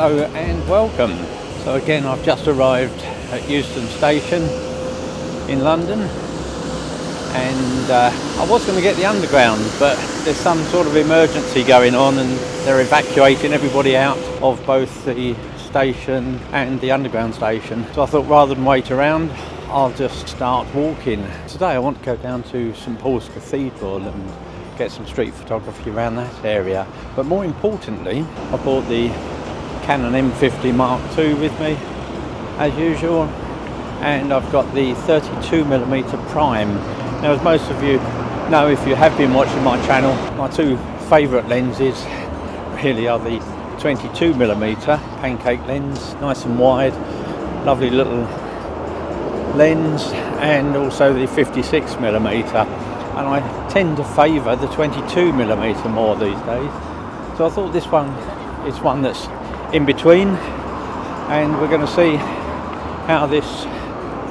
Hello and welcome. So again, I've just arrived at Euston Station in London, and I was going to get the underground, but there's some sort of emergency going on and they're evacuating everybody out of both the station and the underground station. So I thought rather than wait around, I'll just start walking. Today I want to go down to St Pauls Cathederal and get some street photography around that area. But more importantly, I bought the Canon M50 Mark II with me as usual, and I've got the 32mm prime. Now, as most of you know, if you have been watching my channel, my two favourite lenses really are the 22mm pancake lens, nice and wide, lovely little lens, and also the 56mm, and I tend to favour the 22mm more these days. So I thought this one is one that's in between, and we're going to see how this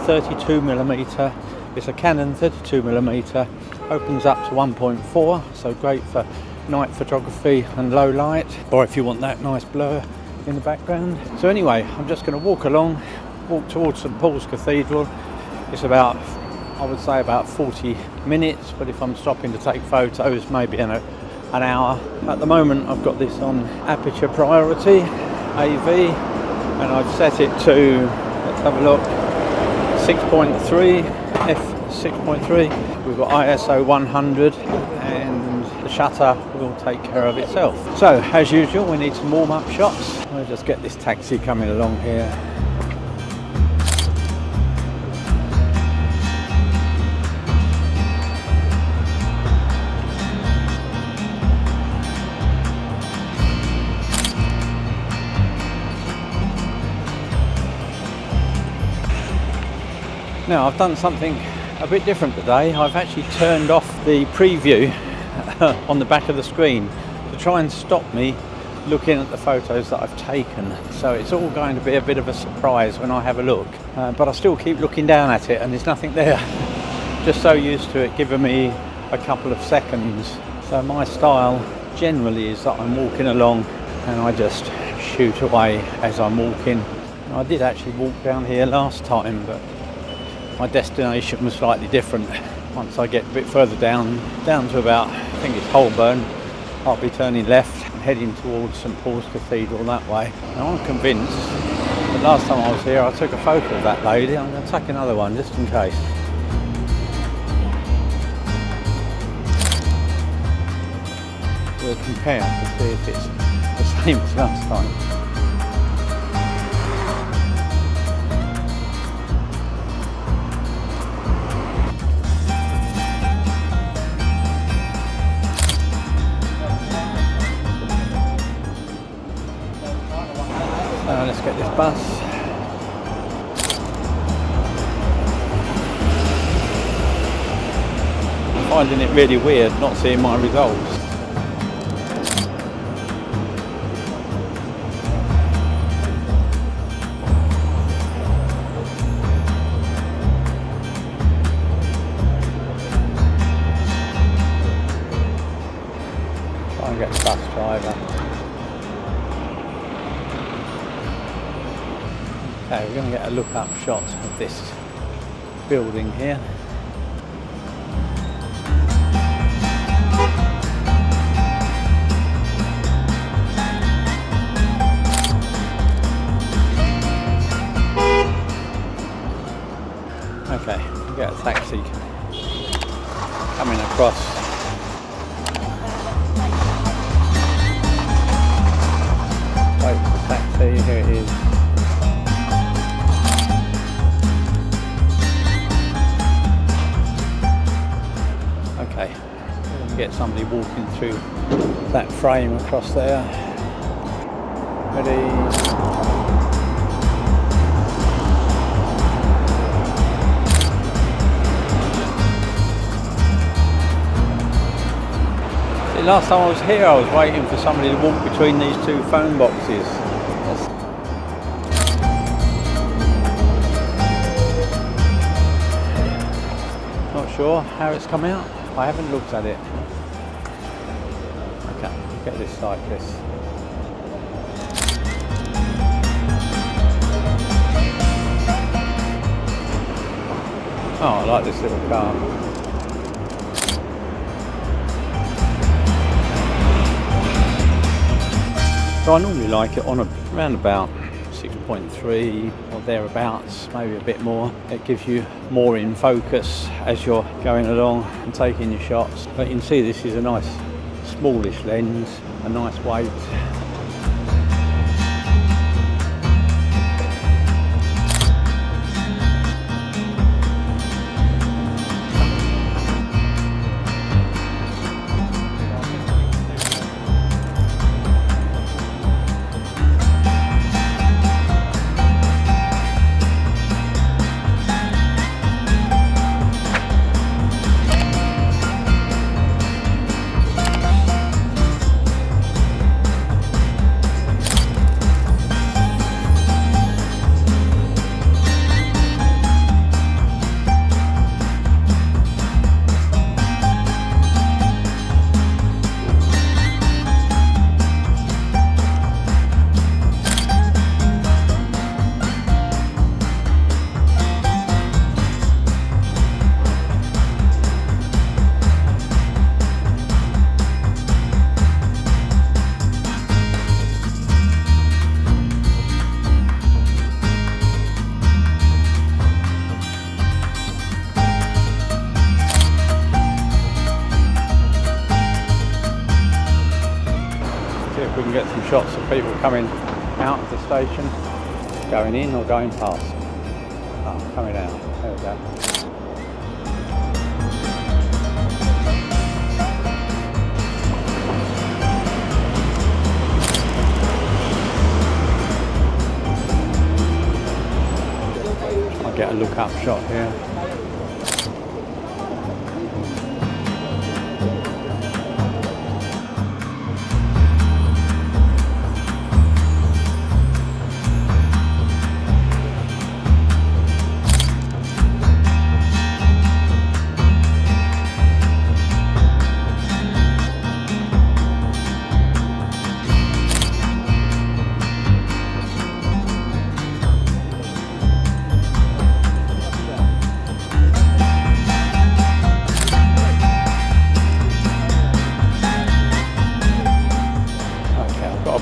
32mm, it's a Canon 32mm, opens up to 1.4, so great for night photography and low light, or if you want that nice blur in the background. So anyway, I'm just going to walk towards St Paul's Cathedral. It's about, I would say, about 40 minutes, but if I'm stopping to take photos, maybe in an hour. At the moment I've got this on aperture priority AV, and I've set it to, let's have a look, 6.3 f6.3. We've got ISO 100 and the shutter will take care of itself. So as usual, we need some warm-up shots. I'll just get this taxi coming along here. Now, I've done something a bit different today. I've actually turned off the preview on the back of the screen to try and stop me looking at the photos that I've taken. So it's all going to be a bit of a surprise when I have a look. But I still keep looking down at it and there's nothing there. Just so used to it giving me a couple of seconds. So my style generally is that I'm walking along and I just shoot away as I'm walking. I did actually walk down here last time, but my destination was slightly different. Once I get a bit further down to about, I think it's Holborn, I'll be turning left and heading towards St Paul's Cathedral that way. Now, I'm convinced that last time I was here I took a photo of that lady. I'm going to take another one just in case. We'll compare to see if it's the same as last time. Let's get this bus. I'm finding it really weird not seeing my results. Try and get the bus driver. Okay, we're going to get a look-up shot of this building here. Okay, we'll get a taxi coming across. Wait for the taxi, here it is. Okay, get somebody walking through that frame across there. Ready? See, last time I was here I was waiting for somebody to walk between these two phone boxes. Not sure how it's come out. I haven't looked at it. Okay, get this cyclist. Oh, I like this little car. So I normally like it on around about 6.3 or thereabouts, maybe a bit more. It gives you more in focus as you're going along and taking your shots. But you can see this is a nice smallish lens, a nice weight. We can get some shots of people coming out of the station, going in or going past. Oh, coming out. There we go. I'll get a look up shot here.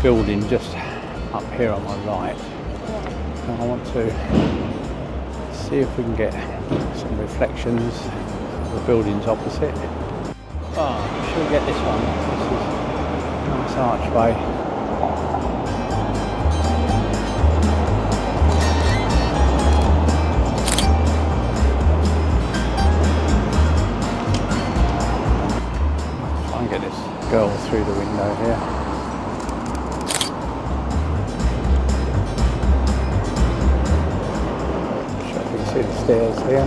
Building just up here on my right, and I want to see if we can get some reflections of the buildings opposite. Oh, should we get this one? This is a nice archway. Try and get this girl through the window here. See the stairs here.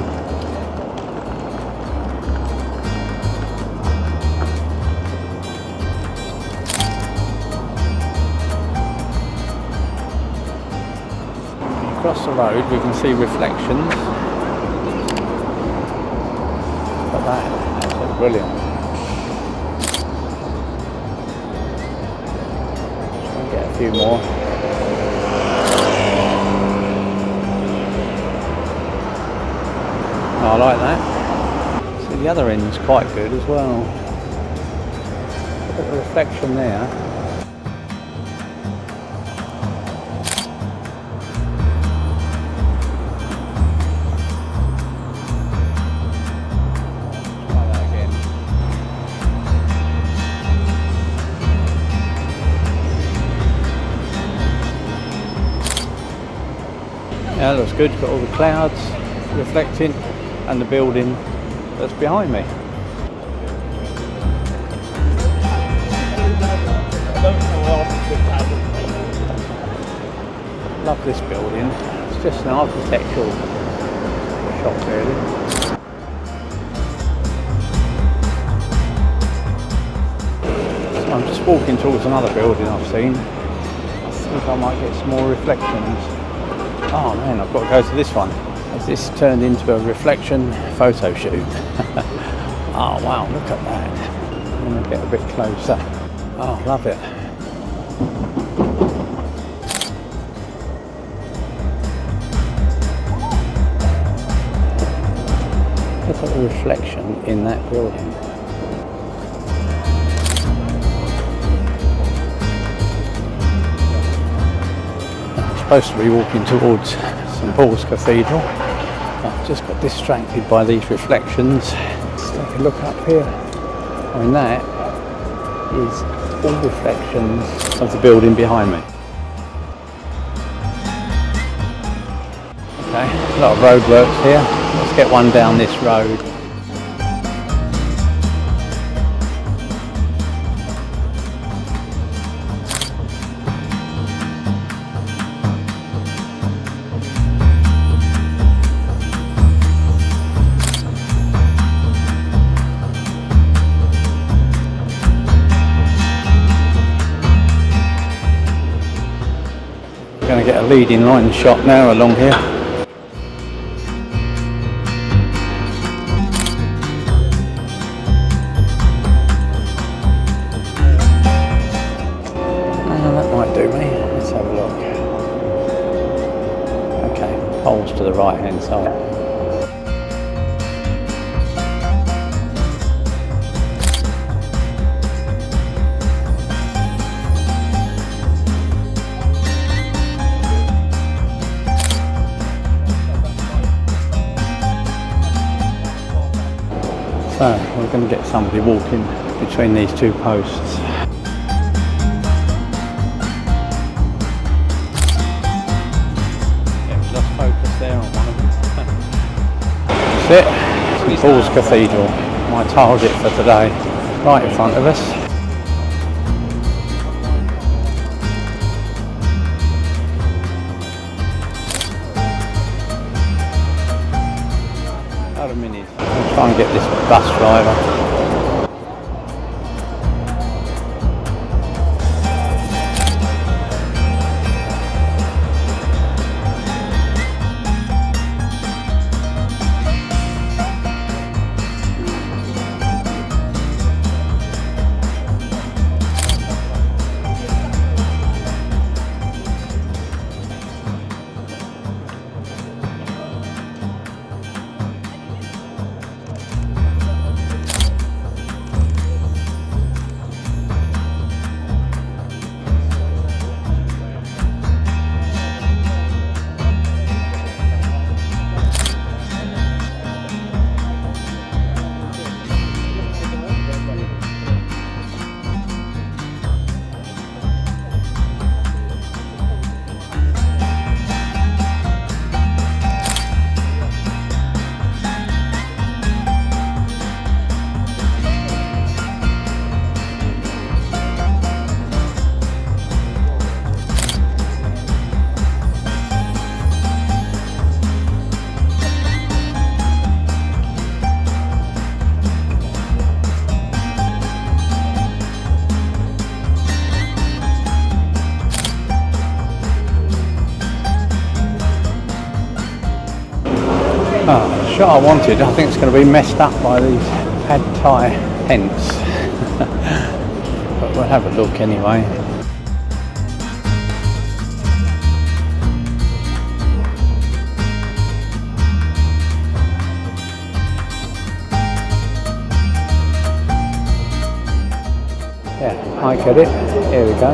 Across the road we can see reflections. Look at that, that's brilliant. Try and get a few more. I like that. See, the other end's quite good as well. Look at the reflection there. Try that again. Yeah, that looks good. Got all the clouds reflecting and the building that's behind me. Love this building. It's just an architectural shot really. So I'm just walking towards another building I've seen. I think I might get some more reflections. Oh man, I've got to go to this one. This turned into a reflection photo shoot. Oh wow, look at that. I'm going to get a bit closer. Oh, love it. Look at the reflection in that building. I'm supposed to be walking towards St Pauls Cathedral. I've just got distracted by these reflections. Let's take a look up here. I mean, that is all reflections of the building behind me. Okay, a lot of roadworks here. Let's get one down this road. Going to get a leading line shot now along here. That might do me. Let's have a look. Okay, poles to the right hand side. So we're going to get somebody walking between these two posts. Yeah, we lost focus there on one of them. That's it, St Pauls Cathedral, my target for today, right in front of us. About a minute. I'll try and get this bus driver. The shot I wanted, I think it's going to be messed up by these pad thai tents. But we'll have a look anyway. Yeah, I get it. Here we go.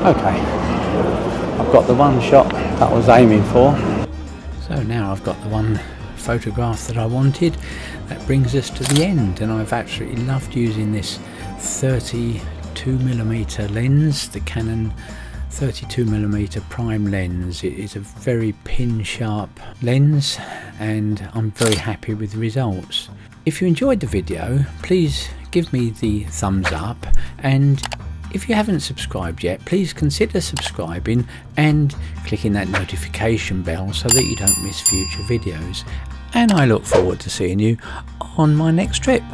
Okay, I've got the one shot that I was aiming for. So now I've got the one photograph that I wanted. That brings us to the end, and I've absolutely loved using this 32mm lens, the Canon 32mm prime lens. It is a very pin sharp lens and I'm very happy with the results. If you enjoyed the video, please give me the thumbs up, and if you haven't subscribed yet, please consider subscribing and clicking that notification bell so that you don't miss future videos. And I look forward to seeing you on my next trip.